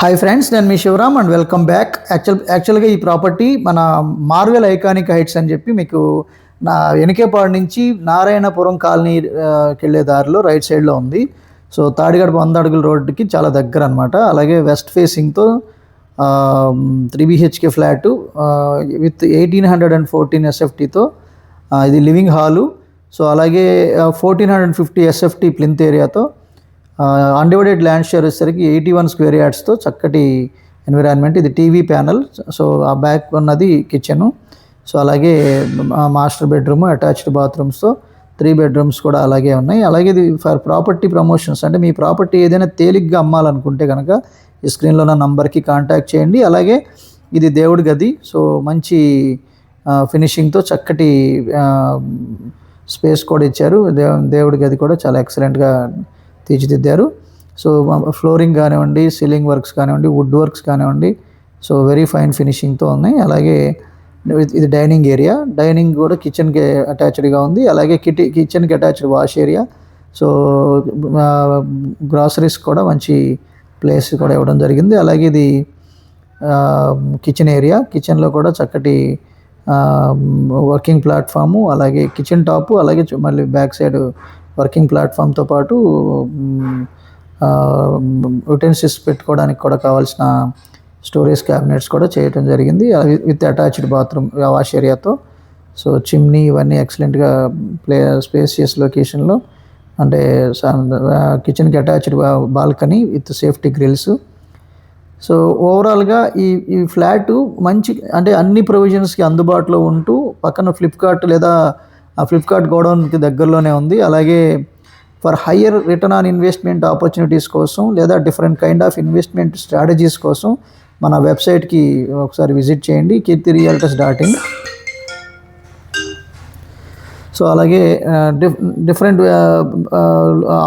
Hi friends, నేను మీ Shivaram and welcome back. యాక్చువల్గా ఈ ప్రాపర్టీ మన మార్వెల్ ఐకానిక్ హైట్స్ అని చెప్పి మీకు నా ఎనికేపాడు నుంచి నారాయణపురం కాలనీకి వెళ్ళే దారిలో రైట్ సైడ్లో ఉంది. సో తాడిగడప 100 అడుగుల రోడ్డుకి చాలా దగ్గర అనమాట. అలాగే వెస్ట్ ఫేసింగ్తో 3 BHK ఫ్లాటు విత్ 1814 SFTతో ఇది లివింగ్ హాలు. సో అలాగే 1450 SFT ప్లింత్ ఏరియాతో అన్డివైడెడ్ ల్యాండ్ షేర్ వచ్చేసరికి 81 స్క్వేర్ యార్డ్స్తో చక్కటి ఎన్విరాన్మెంట్. ఇది టీవీ ప్యానల్. సో ఆ బ్యాక్ ఉన్నది కిచెను. సో అలాగే మాస్టర్ బెడ్రూమ్, అటాచ్డ్ బాత్రూమ్స్తో 3 బెడ్రూమ్స్ కూడా అలాగే ఉన్నాయి. అలాగే ఇది ఫర్ ప్రాపర్టీ ప్రమోషన్స్, అంటే మీ ప్రాపర్టీ ఏదైనా తేలిగ్గా అమ్మాలనుకుంటే కనుక ఈ స్క్రీన్లో ఉన్న నంబర్కి కాంటాక్ట్ చేయండి. అలాగే ఇది దేవుడి గది. సో మంచి ఫినిషింగ్తో చక్కటి స్పేస్ కూడా ఇచ్చారు. దేవుడి గది కూడా చాలా ఎక్సలెంట్గా తీర్చిదిద్దారు. సో ఫ్లోరింగ్ కానివ్వండి, సీలింగ్ వర్క్స్ కానివ్వండి, వుడ్ వర్క్స్ కానివ్వండి, సో వెరీ ఫైన్ ఫినిషింగ్తో ఉన్నాయి. అలాగే ఇది డైనింగ్ ఏరియా. డైనింగ్ కూడా కిచెన్కి అటాచ్డ్గా ఉంది. అలాగే కిచెన్కి attached wash area. So groceries కూడా మంచి ప్లేస్ కూడా ఇవ్వడం జరిగింది. అలాగే ఇది కిచెన్ ఏరియా. కిచెన్లో కూడా చక్కటి వర్కింగ్ ప్లాట్ఫాము, అలాగే కిచెన్ టాపు, అలాగే మళ్ళీ బ్యాక్ సైడ్ వర్కింగ్ ప్లాట్ఫామ్తో పాటు యుటెన్సిల్స్ పెట్టుకోవడానికి కూడా కావాల్సిన స్టోరేజ్ క్యాబినెట్స్ కూడా చేయడం జరిగింది విత్ అటాచ్డ్ బాత్రూమ్ వాష్ ఏరియాతో. సో చిమ్నీ ఇవన్నీ ఎక్సలెంట్గా స్పేసియస్ లొకేషన్లో, అంటే కిచెన్కి attached balcony with safety grills. So ఓవరాల్గా ఈ ఫ్లాటు మంచి, అంటే అన్ని ప్రొవిజన్స్కి అందుబాటులో ఉంటూ పక్కన ఫ్లిప్కార్ట్ లేదా ఫ్లిప్కార్ట్ గోడౌన్కి దగ్గరలోనే ఉంది. అలాగే for higher return on investment opportunities కోసం లేదా different kind of investment strategies కోసం మన వెబ్సైట్కి ఒకసారి విజిట్ చేయండి, kirthirealtors.in. సో అలాగే డిఫరెంట్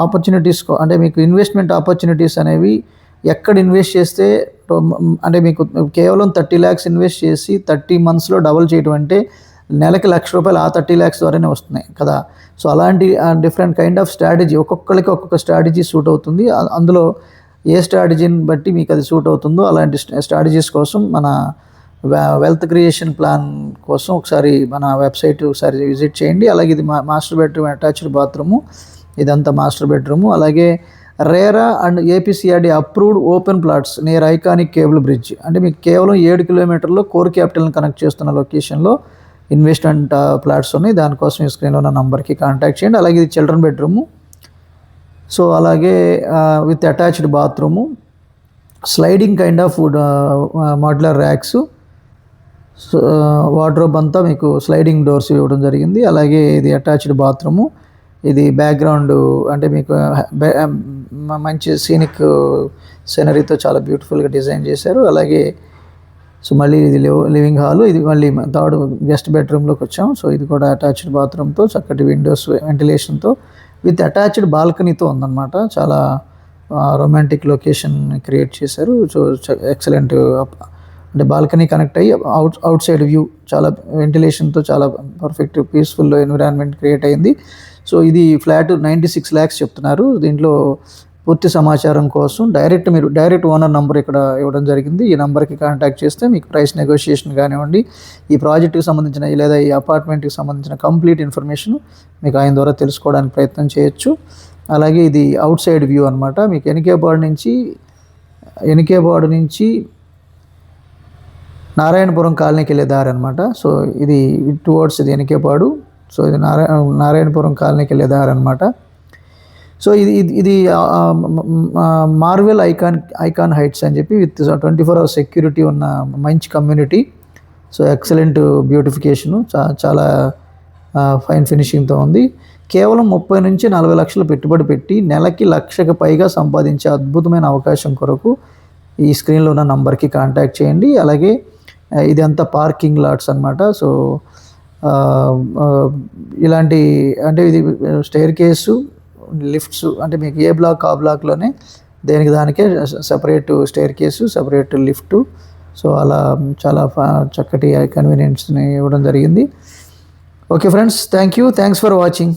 ఆపర్చునిటీస్, అంటే మీకు ఇన్వెస్ట్మెంట్ ఆపర్చునిటీస్ అనేవి ఎక్కడ ఇన్వెస్ట్ చేస్తే, అంటే మీకు కేవలం 30 lakhs ఇన్వెస్ట్ చేసి 30 monthsలో డబుల్ చేయడం అంటే నెలకి ₹1,00,000 ఆ 30 lakhs ద్వారానే వస్తున్నాయి కదా. సో అలాంటి డిఫరెంట్ కైండ్ ఆఫ్ స్ట్రాటజీ, ఒక్కొక్కరికి ఒక్కొక్క స్ట్రాటజీ సూట్ అవుతుంది. అందులో ఏ స్ట్రాటజీని బట్టి మీకు అది సూట్ అవుతుందో అలాంటి స్ట్రాటజీస్ కోసం మన వెల్త్ క్రియేషన్ ప్లాన్ కోసం ఒకసారి మన వెబ్సైట్ ఒకసారి విజిట్ చేయండి. అలాగే ఇది మాస్టర్ బెడ్రూమ్, అటాచ్డ్ బాత్రూము, ఇదంతా మాస్టర్ బెడ్రూము. అలాగే RERA and APCRD approved open plots near iconic cable bridge, అంటే మీకు కేవలం 7 kilometerలో కోర్ క్యాపిటల్ని కనెక్ట్ చేస్తున్న లొకేషన్లో ఇన్వెస్ట్మెంట్ ప్లాట్స్ ఉన్నాయి. దానికోసం ఈ స్క్రీన్లో ఉన్న నంబర్కి కాంటాక్ట్ చేయండి. అలాగే ఇది చిల్డ్రన్ బెడ్రూము. సో అలాగే with attached bathroom, sliding kind of modular racks, wardrobe అంతా మీకు స్లైడింగ్ డోర్స్ ఇవ్వడం జరిగింది. అలాగే ఇది అటాచ్డ్ బాత్రూము. ఇది బ్యాక్గ్రౌండ్, అంటే మీకు మంచి సీనరీతో చాలా బ్యూటిఫుల్గా డిజైన్ చేశారు. అలాగే సో మళ్ళీ ఇది లివింగ్ హాలు. ఇది మళ్ళీ థర్డ్ గెస్ట్ బెడ్రూమ్లోకి వచ్చాం. సో ఇది కూడా అటాచ్డ్ బాత్రూమ్తో చక్కటి విండోస్, వెంటిలేషన్తో విత్ అటాచ్డ్ బాల్కనీతో ఉందన్నమాట. చాలా రొమాంటిక్ లొకేషన్ క్రియేట్ చేశారు. సో ఎక్సలెంట్, అంటే బాల్కనీ కనెక్ట్ అయ్యి అవుట్ సైడ్ వ్యూ, చాలా వెంటిలేషన్తో చాలా పర్ఫెక్ట్ పీస్ఫుల్ ఎన్విరాన్మెంట్ క్రియేట్ అయింది. సో ఇది ఫ్లాట్ 96 lakhs చెప్తున్నారు. దీంట్లో పూర్తి సమాచారం కోసం డైరెక్ట్ ఓనర్ నంబర్ ఇక్కడ ఇవ్వడం జరిగింది. ఈ నెంబర్కి కాంటాక్ట్ చేస్తే మీకు ప్రైస్ నెగోషియేషన్ కానివ్వండి, ఈ ప్రాజెక్టుకి సంబంధించిన లేదా ఈ అపార్ట్మెంట్కి సంబంధించిన కంప్లీట్ ఇన్ఫర్మేషన్ మీకు ఆయన ద్వారా తెలుసుకోవడానికి ప్రయత్నం చేయొచ్చు. అలాగే ఇది అవుట్ సైడ్ వ్యూ అనమాట. మీకు ఎనికేపాడు నుంచి నారాయణపురం కాలనీకి వెళ్ళే దారి అనమాట. సో ఇది టువర్డ్స్ ఇది ఎనికేపాడు. సో ఇది నారాయణపురం కాలనీకి వెళ్ళే దారి అనమాట. సో ఇది మార్వెల్ ఐకాన్ హైట్స్ అని చెప్పి విత్ 24 hours సెక్యూరిటీ ఉన్న మంచి కమ్యూనిటీ. సో ఎక్సలెంట్ బ్యూటిఫికేషను, చాలా ఫైన్ ఫినిషింగ్తో ఉంది. కేవలం 30 నుంచి 40 లక్షలు పెట్టుబడి పెట్టి నెలకి 1,00,000కి పైగా సంపాదించే అద్భుతమైన అవకాశం కొరకు ఈ స్క్రీన్లో ఉన్న నంబర్కి కాంటాక్ట్ చేయండి. అలాగే ఇదంతా పార్కింగ్ లాట్స్ అనమాట. సో ఇలాంటి, అంటే ఇది స్టైర్ కేసు, లిఫ్ట్స్, అంటే మీకు ఏ బ్లాక్ ఆ బ్లాక్లోనే దేనికి దానికే separate స్టైర్ case, separate lift. So అలా చాలా చక్కటి కన్వీనియన్స్ని ఇవ్వడం జరిగింది. Okay friends, thanks for watching.